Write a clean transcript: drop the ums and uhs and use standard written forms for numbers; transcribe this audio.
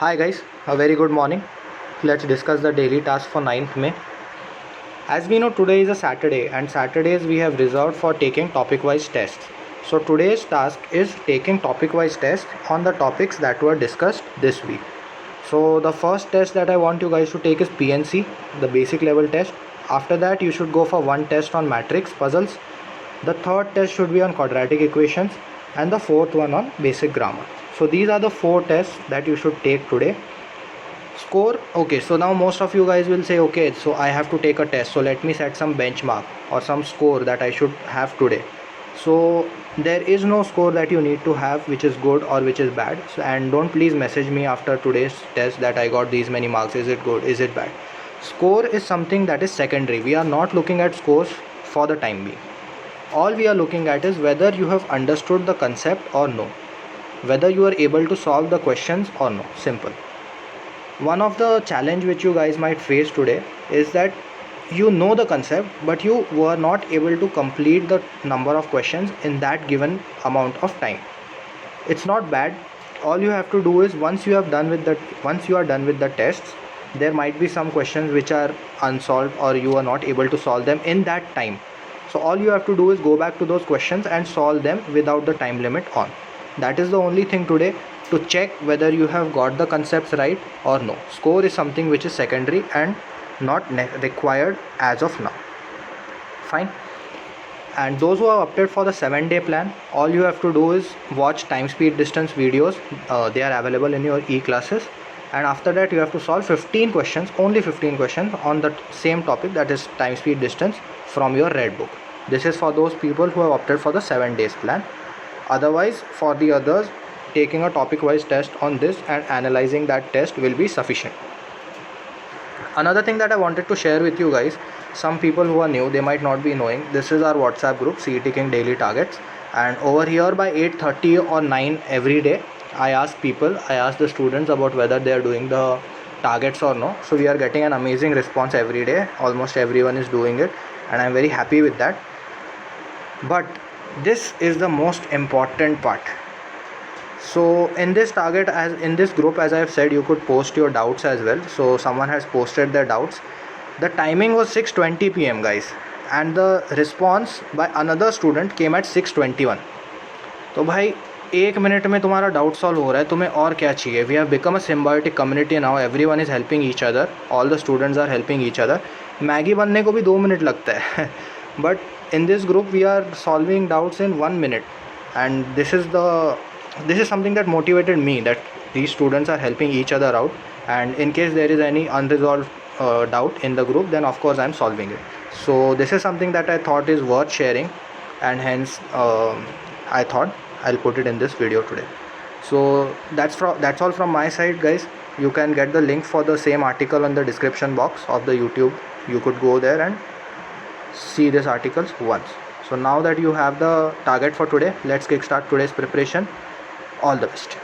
Hi guys, a very good morning. Let's discuss the daily task for 9th May. As we know, today is a Saturday and Saturdays we have reserved for taking topic wise tests. So today's task is taking topic wise tests on the topics that were discussed this week. So the first test that I want you guys to take is PNC, the basic level test. After that you should go for one test on matrix puzzles. The third test should be on quadratic equations and the fourth one on basic grammar. So these are the four tests that you should take today. Score, okay, so now most of you guys will say, okay, so I have to take a test, so let me set some benchmark or some score that I should have today. So there is no score that you need to have which is good or which is bad. So, and don't please message me after today's test that I got these many marks, is it good, is it bad. Score is something that is secondary. We are not looking at scores for the time being. All we are looking at is whether you have understood the concept or no, whether you are able to solve the questions or no. Simple. One of the challenge which you guys might face today is that you know the concept but you were not able to complete the number of questions in that given amount of time. It's not bad. All you have to do is once you are done with the tests, there might be some questions which are unsolved or you are not able to solve them in that time. So all you have to do is go back to those questions and solve them without the time limit on. That is the only thing today, to check whether you have got the concepts right or no. Score is something which is secondary and not required as of now. Fine. And those who have opted for the 7-day plan, all you have to do is watch time, speed, distance videos. They are available in your e-classes. And after that you have to solve 15 questions, only 15 questions on the same topic, that is time, speed, distance, from your red book. This is for those people who have opted for the 7 days plan. Otherwise, for the others, taking a topic wise test on this and analyzing that test will be sufficient. Another thing that I wanted to share with you guys, some people who are new, they might not be knowing, this is our WhatsApp group, CET King Daily Targets, and over here by 8:30 or 9 every day I ask the students about whether they are doing the targets or no. So we are getting an amazing response every day. Almost everyone is doing it and I'm very happy with that. But this is the most important part. So in this target, as in this group, as I have said, you could post your doubts as well. So someone has posted their doubts. The timing was 6:20 p.m. guys, and the response by another student came at 6:21. तो भाई 1 minute में तुम्हारा doubt solve हो रहा है, तुम्हें और क्या चाहिए. We have become a symbiotic community now. Everyone is helping each other. All the students are helping each other. Maggi बनने को भी 2 मिनट लगता है but in this group we are solving doubts in 1 minute, and this is something that motivated me, that these students are helping each other out, and in case there is any unresolved doubt in the group, then of course I am solving it. So this is something that I thought is worth sharing, and hence I thought I'll put it in this video today. So that's all from my side guys. You can get the link for the same article on the description box of the YouTube. You could go there and see these articles once. So now that you have the target for today, let's kickstart today's preparation. All the best.